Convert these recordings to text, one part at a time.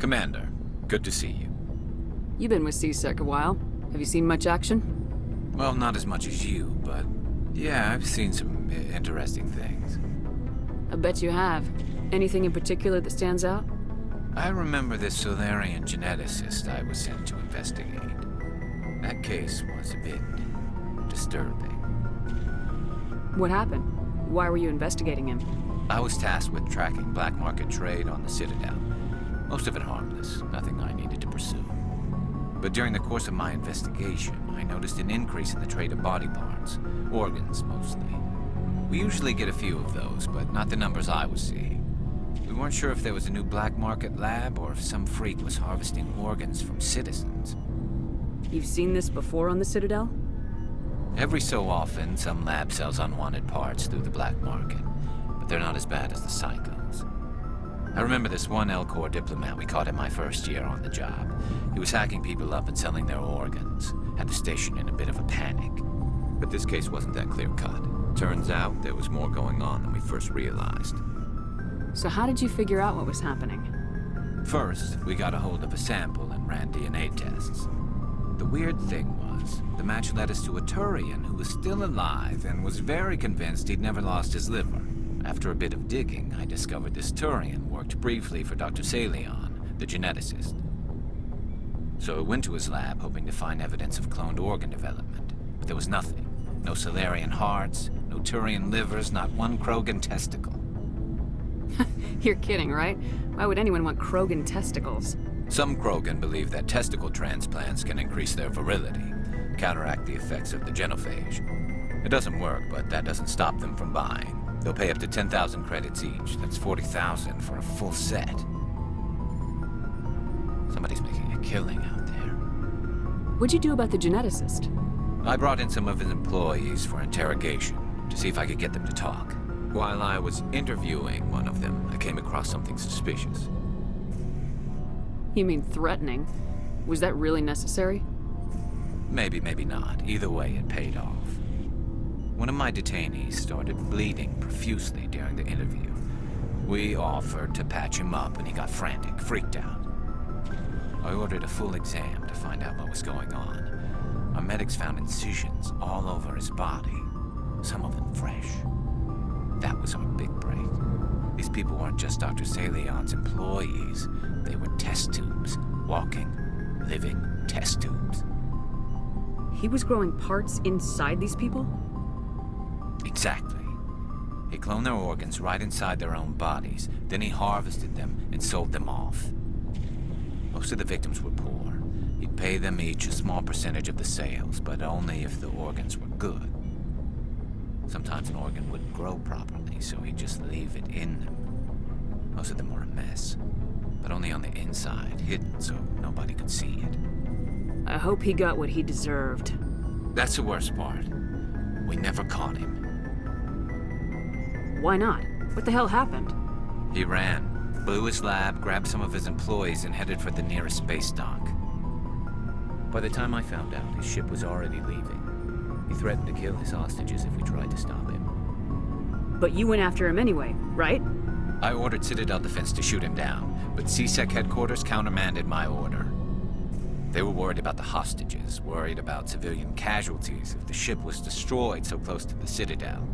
Commander, good to see you. You've been with C-Sec a while. Have you seen much action? Well, not as much as you, but yeah, I've seen some interesting things. I bet you have. Anything in particular that stands out? I remember this Solarian geneticist I was sent to investigate. That case was a bit disturbing. What happened? Why were you investigating him? I was tasked with tracking black market trade on the Citadel. Most of it harmless, nothing I needed to pursue. But during the course of my investigation, I noticed an increase in the trade of body parts, organs mostly. We usually get a few of those, but not the numbers I was seeing. We weren't sure if there was a new black market lab or if some freak was harvesting organs from citizens. You've seen this before on the Citadel? Every so often, some lab sells unwanted parts through the black market, but they're not as bad as the psychos. I remember this one Elcor diplomat we caught in my first year on the job. He was hacking people up and selling their organs, had the station in a bit of a panic. But this case wasn't that clear-cut. Turns out there was more going on than we first realized. So how did you figure out what was happening? First, we got a hold of a sample and ran DNA tests. The weird thing was, the match led us to a Turian who was still alive and was very convinced he'd never lost his liver. After a bit of digging, I discovered this Turian worked briefly for Dr. Salion, the geneticist. So I went to his lab hoping to find evidence of cloned organ development, but there was nothing. No Solarian hearts, no Turian livers, not one Krogan testicle. You're kidding, right? Why would anyone want Krogan testicles? Some Krogan believe that testicle transplants can increase their virility, counteract the effects of the genophage. It doesn't work, but that doesn't stop them from buying. They'll pay up to 10,000 credits each. That's 40,000 for a full set. Somebody's making a killing out there. What'd you do about the geneticist? I brought in some of his employees for interrogation to see if I could get them to talk. While I was interviewing one of them, I came across something suspicious. You mean threatening? Was that really necessary? Maybe, maybe not. Either way, it paid off. One of my detainees started bleeding profusely during the interview. We offered to patch him up and he got frantic, freaked out. I ordered a full exam to find out what was going on. Our medics found incisions all over his body, some of them fresh. That was our big break. These people weren't just Dr. Salion's employees. They were test tubes. Walking, living test tubes. He was growing parts inside these people? Exactly. He cloned their organs right inside their own bodies. Then he harvested them and sold them off. Most of the victims were poor. He'd pay them each a small percentage of the sales, but only if the organs were good. Sometimes an organ wouldn't grow properly, so he'd just leave it in them. Most of them were a mess, but only on the inside, hidden so nobody could see it. I hope he got what he deserved. That's the worst part. We never caught him. Why not? What the hell happened? He ran, blew his lab, grabbed some of his employees, and headed for the nearest space dock. By the time I found out, his ship was already leaving. He threatened to kill his hostages if we tried to stop him. But you went after him anyway, right? I ordered Citadel Defense to shoot him down, but C-Sec headquarters countermanded my order. They were worried about the hostages, worried about civilian casualties if the ship was destroyed so close to the Citadel.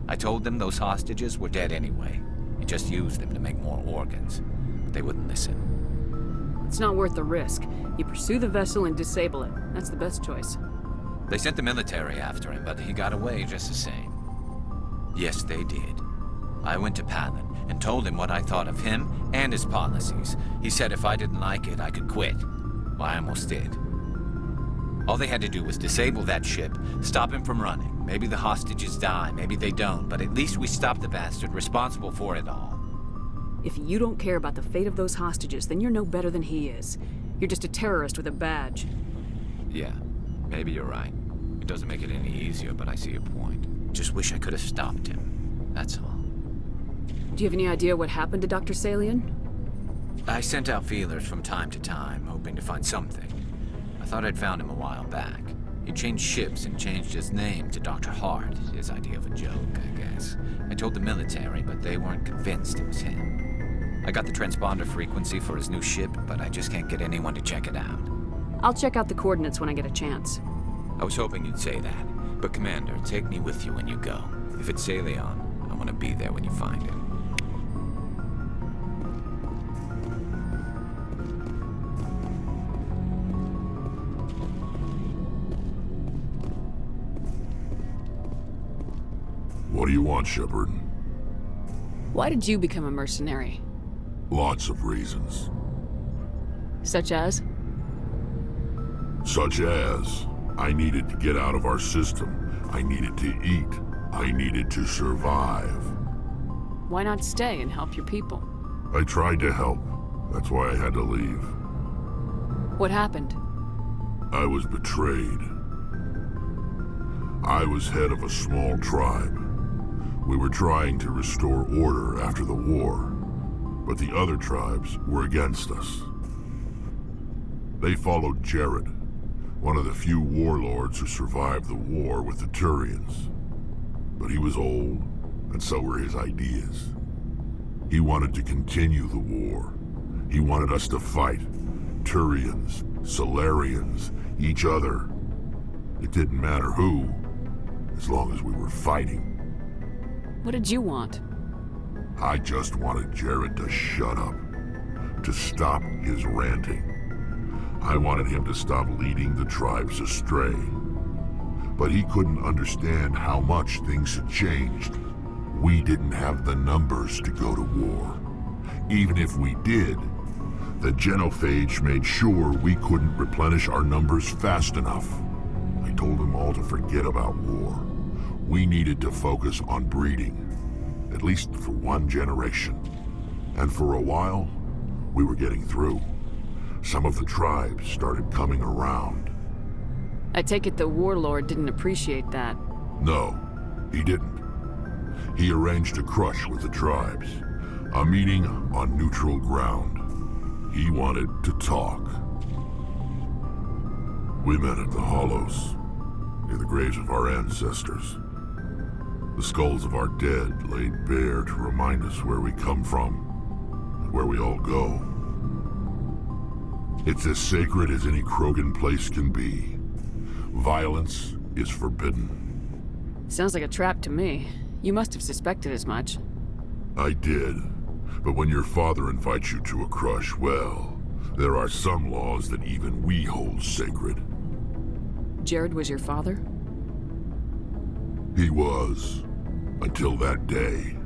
I told them those hostages were dead anyway. He just used them to make more organs, but they wouldn't listen. It's not worth the risk. You pursue the vessel and disable it. That's the best choice. They sent the military after him, but he got away just the same. Yes, they did. I went to Palin and told him what I thought of him and his policies. He said if I didn't like it, I could quit. Well, I almost did. All they had to do was disable that ship, stop him from running. Maybe the hostages die, maybe they don't, but at least we stopped the bastard responsible for it all. If you don't care about the fate of those hostages, then you're no better than he is. You're just a terrorist with a badge. Yeah, maybe you're right. It doesn't make it any easier, but I see your point. Just wish I could have stopped him. That's all. Do you have any idea what happened to Dr. Salion? I sent out feelers from time to time, hoping to find something. I thought I'd found him a while back. He changed ships and changed his name to Dr. Hart, his idea of a joke, I guess. I told the military, but they weren't convinced it was him. I got the transponder frequency for his new ship, but I just can't get anyone to check it out. I'll check out the coordinates when I get a chance. I was hoping you'd say that. But Commander, take me with you when you go. If it's Saleon, I want to be there when you find it. What do you want, Shepard? Why did you become a mercenary? Lots of reasons. Such as? Such as, I needed to get out of our system. I needed to eat. I needed to survive. Why not stay and help your people? I tried to help. That's why I had to leave. What happened? I was betrayed. I was head of a small tribe. We were trying to restore order after the war, but the other tribes were against us. They followed Jared, one of the few warlords who survived the war with the Turians. But he was old, and so were his ideas. He wanted to continue the war. He wanted us to fight. Turians, Solarians, each other. It didn't matter who, as long as we were fighting. What did you want? I just wanted Jared to shut up, to stop his ranting. I wanted him to stop leading the tribes astray. But he couldn't understand how much things had changed. We didn't have the numbers to go to war. Even if we did, the genophage made sure we couldn't replenish our numbers fast enough. I told them all to forget about war. We needed to focus on breeding, at least for one generation. And for a while, we were getting through. Some of the tribes started coming around. I take it the warlord didn't appreciate that. No, he didn't. He arranged a crush with the tribes, a meeting on neutral ground. He wanted to talk. We met at the Hollows, near the graves of our ancestors. The skulls of our dead laid bare to remind us where we come from, and where we all go. It's as sacred as any Krogan place can be. Violence is forbidden. Sounds like a trap to me. You must have suspected as much. I did. But when your father invites you to a crush, well, there are some laws that even we hold sacred. Jared was your father? He was, until that day.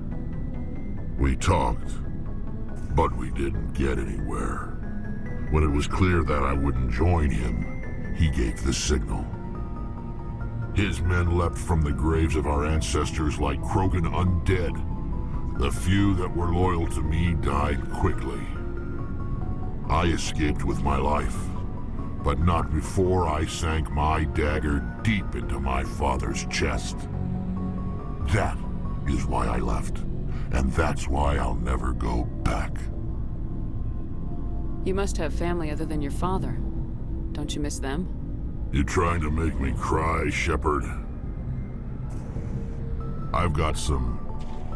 We talked, but we didn't get anywhere. When it was clear that I wouldn't join him, he gave the signal. His men leapt from the graves of our ancestors like Krogan undead. The few that were loyal to me died quickly. I escaped with my life, but not before I sank my dagger deep into my father's chest. That is why I left, and that's why I'll never go back. You must have family other than your father. Don't you miss them? You trying to make me cry, Shepard? I've got some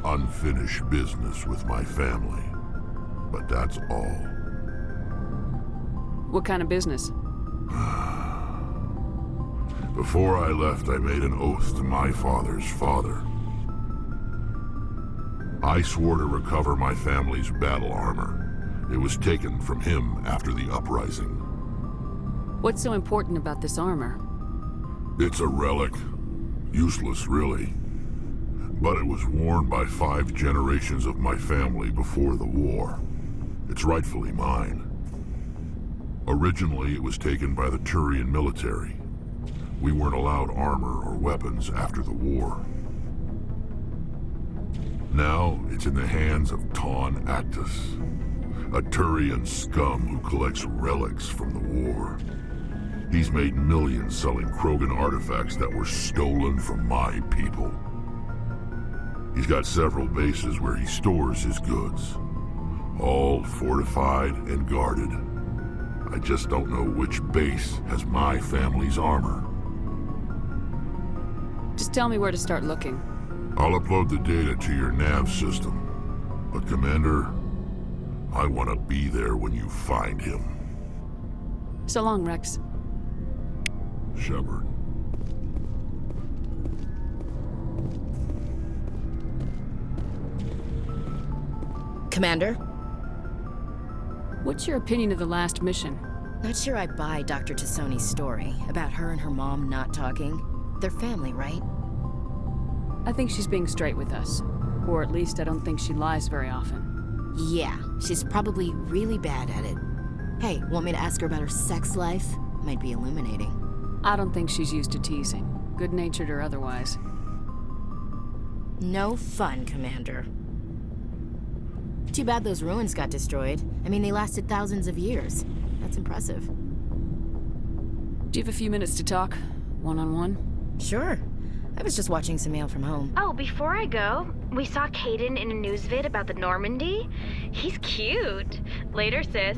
unfinished business with my family, but that's all. What kind of business? Before I left, I made an oath to my father's father. I swore to recover my family's battle armor. It was taken from him after the uprising. What's so important about this armor? It's a relic. Useless, really. But it was worn by 5 generations of my family before the war. It's rightfully mine. Originally, it was taken by the Turian military. We weren't allowed armor or weapons after the war. Now, it's in the hands of Ton Actus, a Turian scum who collects relics from the war. He's made millions selling Krogan artifacts that were stolen from my people. He's got several bases where he stores his goods, all fortified and guarded. I just don't know which base has my family's armor. Just tell me where to start looking. I'll upload the data to your nav system. But Commander, I want to be there when you find him. So long, Rex. Shepard. Commander? What's your opinion of the last mission? Not sure I buy Dr. Tassoni's story about her and her mom not talking. They're family, right? I think she's being straight with us. Or at least I don't think she lies very often. Yeah, she's probably really bad at it. Hey, want me to ask her about her sex life? Might be illuminating. I don't think she's used to teasing, good-natured or otherwise. No fun, Commander. Too bad those ruins got destroyed. I mean, they lasted thousands of years. That's impressive. Do you have a few minutes to talk? One-on-one? Sure. I was just watching some mail from home. Oh, before I go, we saw Caden in a news vid about the Normandy. He's cute. Later, sis.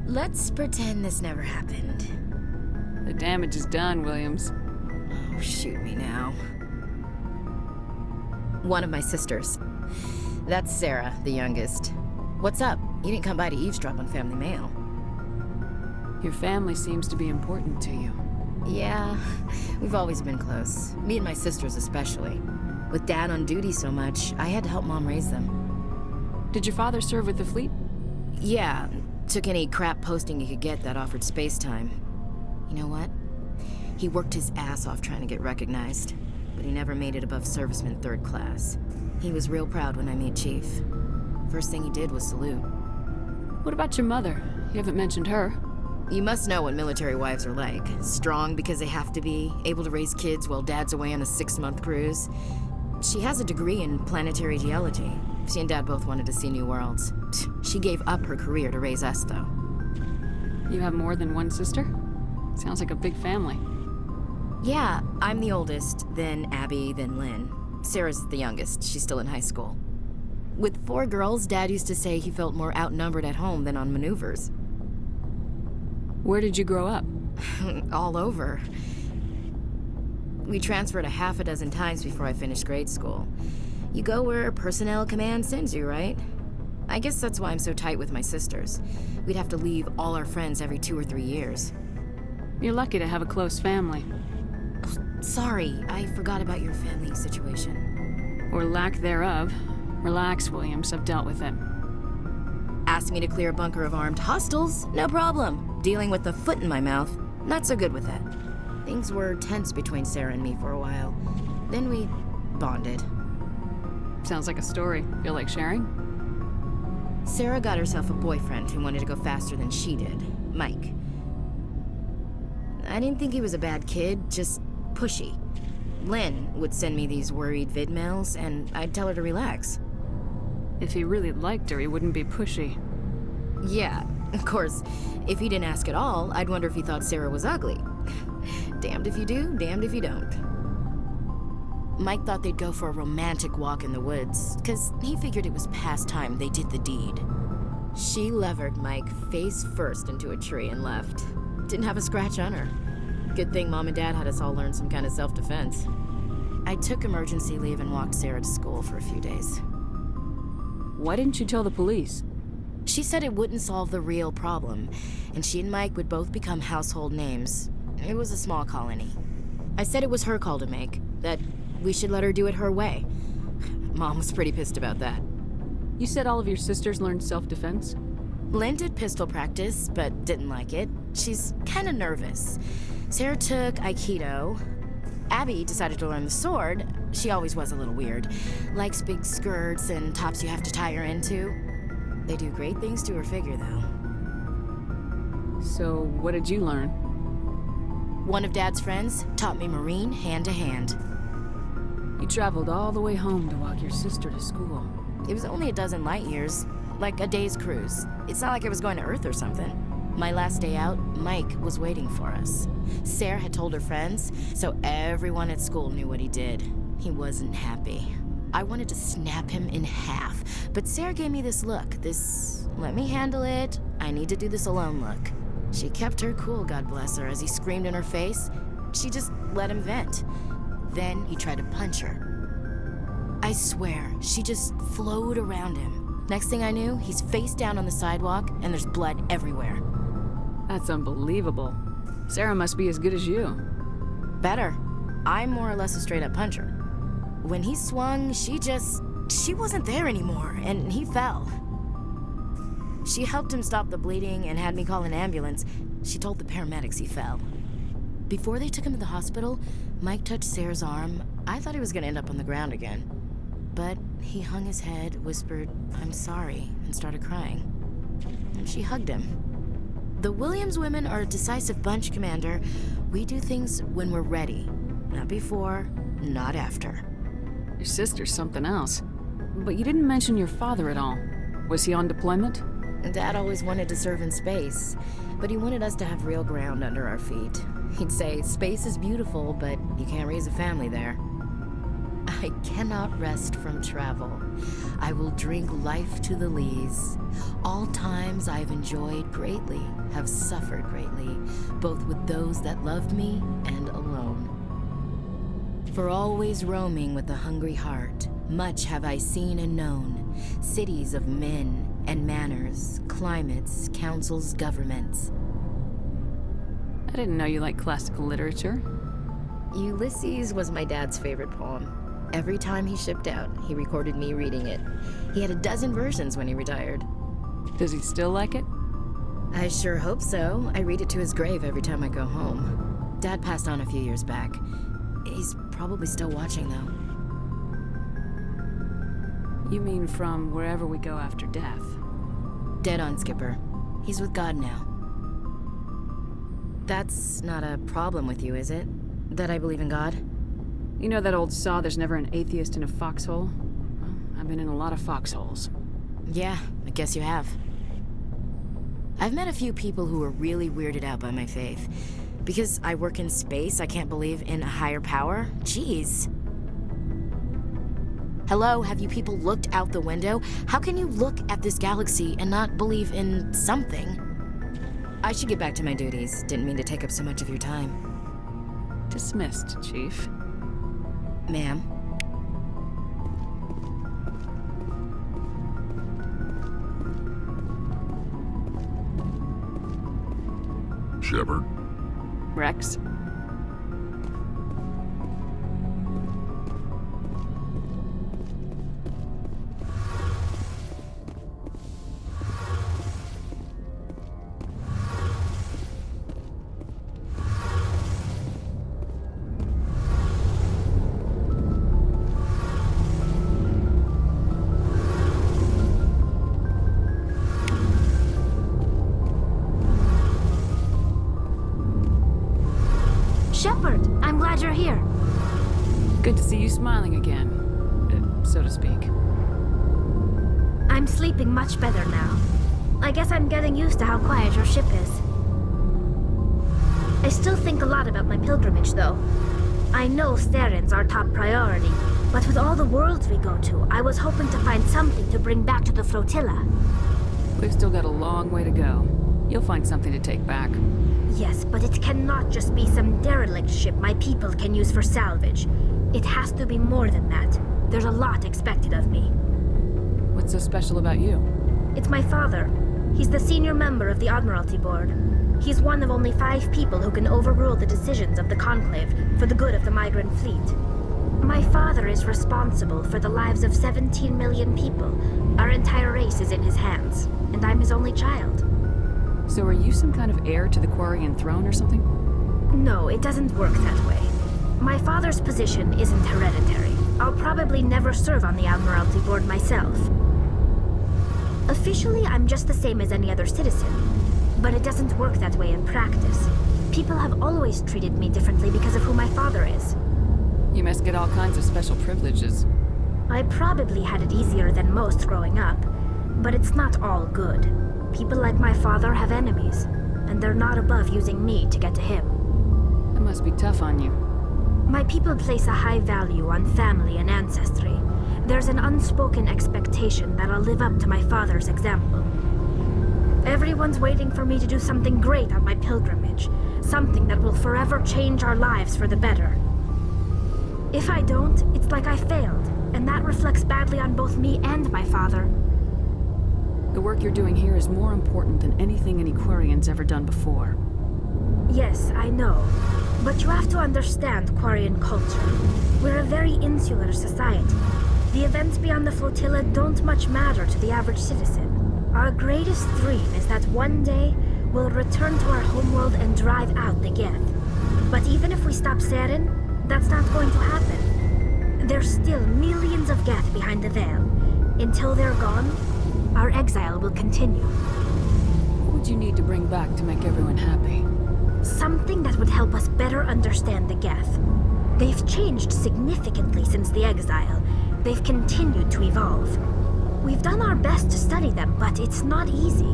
Let's pretend this never happened. The damage is done, Williams. Oh, shoot me now. One of my sisters. That's Sarah, the youngest. What's up? You didn't come by to eavesdrop on family mail. Your family seems to be important to you. Yeah, we've always been close. Me and my sisters especially. With Dad on duty so much, I had to help Mom raise them. Did your father serve with the fleet? Yeah, took any crap posting he could get that offered space time. You know what? He worked his ass off trying to get recognized, but he never made it above serviceman 3rd class. He was real proud when I made chief. First thing he did was salute. What about your mother? You haven't mentioned her. You must know what military wives are like. Strong because they have to be, able to raise kids while Dad's away on a 6-month cruise. She has a degree in planetary geology. She and Dad both wanted to see new worlds. She gave up her career to raise us, though. You have more than one sister? Sounds like a big family. Yeah, I'm the oldest, then Abby, then Lynn. Sarah's the youngest. She's still in high school. With 4 girls, Dad used to say he felt more outnumbered at home than on maneuvers. Where did you grow up? All over. We transferred a half a dozen times before I finished grade school. You go where personnel command sends you, right? I guess that's why I'm so tight with my sisters. We'd have to leave all our friends every 2 or 3 years. You're lucky to have a close family. Sorry, I forgot about your family situation. Or lack thereof. Relax, Williams. I've dealt with it. Asked me to clear a bunker of armed hostiles? No problem. Dealing with the foot in my mouth? Not so good with that. Things were tense between Sarah and me for a while. Then we bonded. Sounds like a story. Feel like sharing? Sarah got herself a boyfriend who wanted to go faster than she did, Mike. I didn't think he was a bad kid, just pushy. Lynn would send me these worried vid mails, and I'd tell her to relax. If he really liked her, he wouldn't be pushy. Yeah, of course, if he didn't ask at all, I'd wonder if he thought Sarah was ugly. Damned if you do, damned if you don't. Mike thought they'd go for a romantic walk in the woods, because he figured it was past time they did the deed. She levered Mike face first into a tree and left. Didn't have a scratch on her. Good thing Mom and Dad had us all learn some kind of self-defense. I took emergency leave and walked Sarah to school for a few days. Why didn't you tell the police? She said it wouldn't solve the real problem, and she and Mike would both become household names. It was a small colony. I said it was her call to make, that we should let her do it her way. Mom was pretty pissed about that. You said all of your sisters learned self-defense? Lynn did pistol practice, but didn't like it. She's kinda nervous. Sarah took Aikido. Abby decided to learn the sword. She always was a little weird. Likes big skirts and tops you have to tie her into. They do great things to her figure, though. So, what did you learn? One of Dad's friends taught me Marine hand to hand. You traveled all the way home to walk your sister to school. It was only a dozen light years, like a day's cruise. It's not like I was going to Earth or something. My last day out, Mike was waiting for us. Sarah had told her friends, so everyone at school knew what he did. He wasn't happy. I wanted to snap him in half, but Sarah gave me this look, this let me handle it, I need to do this alone look. She kept her cool, God bless her, as he screamed in her face. She just let him vent. Then he tried to punch her. I swear, she just flowed around him. Next thing I knew, he's face down on the sidewalk, and there's blood everywhere. That's unbelievable. Sarah must be as good as you. Better. I'm more or less a straight-up puncher. When he swung, she wasn't there anymore, and he fell. She helped him stop the bleeding and had me call an ambulance. She told the paramedics he fell. Before they took him to the hospital, Mike touched Sarah's arm. I thought he was gonna end up on the ground again. But he hung his head, whispered, "I'm sorry," and started crying. And she hugged him. The Williams women are a decisive bunch, Commander. We do things when we're ready. Not before, not after. Your sister's something else. But you didn't mention your father at all. Was he on deployment? Dad always wanted to serve in space, but he wanted us to have real ground under our feet. He'd say, space is beautiful, but you can't raise a family there. I cannot rest from travel. I will drink life to the lees. All times I've enjoyed greatly, have suffered greatly, both with those that loved me and alone. For always roaming with a hungry heart, much have I seen and known, cities of men and manners, climates, councils, governments. I didn't know you liked classical literature. Ulysses was my dad's favorite poem. Every time he shipped out, he recorded me reading it. He had a dozen versions when he retired. Does he still like it? I sure hope so. I read it to his grave every time I go home. Dad passed on a few years back. He's probably still watching, though. You mean from wherever we go after death? Dead on, Skipper. He's with God now. That's not a problem with you, is it? That I believe in God? You know that old saw, there's never an atheist in a foxhole? Well, I've been in a lot of foxholes. Yeah, I guess you have. I've met a few people who are really weirded out by my faith. Because I work in space, I can't believe in a higher power? Jeez. Hello, have you people looked out the window? How can you look at this galaxy and not believe in something? I should get back to my duties. Didn't mean to take up so much of your time. Dismissed, Chief. Ma'am. Shepard? Rex? Shepard, I'm glad you're here. Good to see you smiling again, so to speak. I'm sleeping much better now. I guess I'm getting used to how quiet your ship is. I still think a lot about my pilgrimage, though. I know Saren's our top priority, but with all the worlds we go to, I was hoping to find something to bring back to the flotilla. We've still got a long way to go. You'll find something to take back. Yes, but it cannot just be some derelict ship my people can use for salvage. It has to be more than that. There's a lot expected of me. What's so special about you? It's my father. He's the senior member of the Admiralty Board. He's one of only 5 people who can overrule the decisions of the Conclave for the good of the migrant fleet. My father is responsible for the lives of 17 million people. Our entire race is in his hands, and I'm his only child. So are you some kind of heir to the Quarian throne or something? No, it doesn't work that way. My father's position isn't hereditary. I'll probably never serve on the Admiralty Board myself. Officially, I'm just the same as any other citizen. But it doesn't work that way in practice. People have always treated me differently because of who my father is. You must get all kinds of special privileges. I probably had it easier than most growing up, but it's not all good. People like my father have enemies, and they're not above using me to get to him. That must be tough on you. My people place a high value on family and ancestry. There's an unspoken expectation that I'll live up to my father's example. Everyone's waiting for me to do something great on my pilgrimage, something that will forever change our lives for the better. If I don't, it's like I failed, and that reflects badly on both me and my father. The work you're doing here is more important than anything any Quarian's ever done before. Yes, I know. But you have to understand Quarian culture. We're a very insular society. The events beyond the flotilla don't much matter to the average citizen. Our greatest dream is that one day we'll return to our homeworld and drive out the Geth. But even if we stop Saren, that's not going to happen. There's still millions of Geth behind the veil. Until they're gone, our exile will continue. What would you need to bring back to make everyone happy? Something that would help us better understand the Geth. They've changed significantly since the exile. They've continued to evolve. We've done our best to study them, but it's not easy.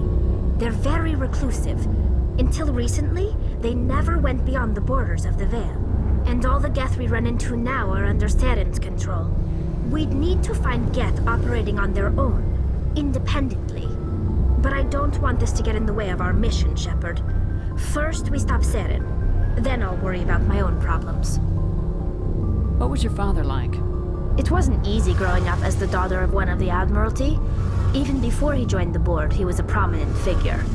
They're very reclusive. Until recently, they never went beyond the borders of the Veil. And all the Geth we run into now are under Saren's control. We'd need to find Geth operating on their own, independently. But I don't want this to get in the way of our mission, Shepard. First, we stop Saren. Then I'll worry about my own problems. What was your father like? It wasn't easy growing up as the daughter of one of the Admiralty. Even before he joined the board, he was a prominent figure.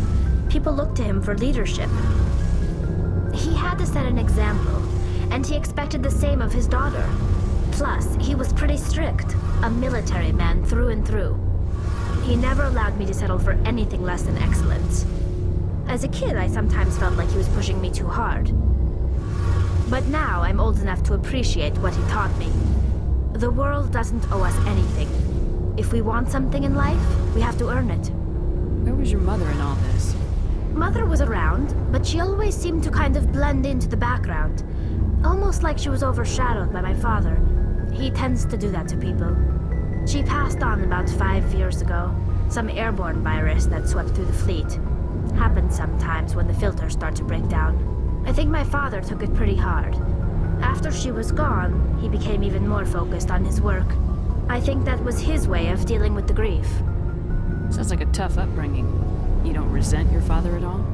People looked to him for leadership. He had to set an example, and he expected the same of his daughter. Plus, he was pretty strict, a military man through and through. He never allowed me to settle for anything less than excellence. As a kid, I sometimes felt like he was pushing me too hard. But now I'm old enough to appreciate what he taught me. The world doesn't owe us anything. If we want something in life, we have to earn it. Where was your mother in all this? Mother was around, but she always seemed to kind of blend into the background. Almost like she was overshadowed by my father. He tends to do that to people. She passed on about 5 years ago. Some airborne virus that swept through the fleet. Happens sometimes when the filters start to break down. I think my father took it pretty hard. After she was gone, he became even more focused on his work. I think that was his way of dealing with the grief. Sounds like a tough upbringing. You don't resent your father at all?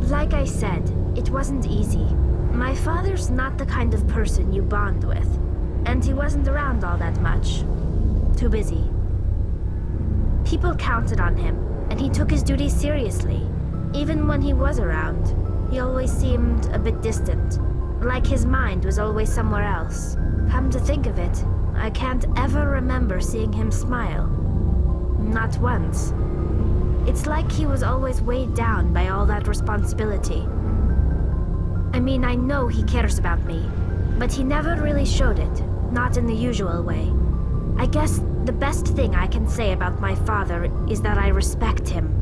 Like I said, it wasn't easy. My father's not the kind of person you bond with. And he wasn't around all that much. Too busy. People counted on him, and he took his duties seriously. Even when he was around, he always seemed a bit distant. Like his mind was always somewhere else. Come to think of it, I can't ever remember seeing him smile. Not once. It's like he was always weighed down by all that responsibility. I mean, I know he cares about me, but he never really showed it, not in the usual way. I guess the best thing I can say about my father is that I respect him.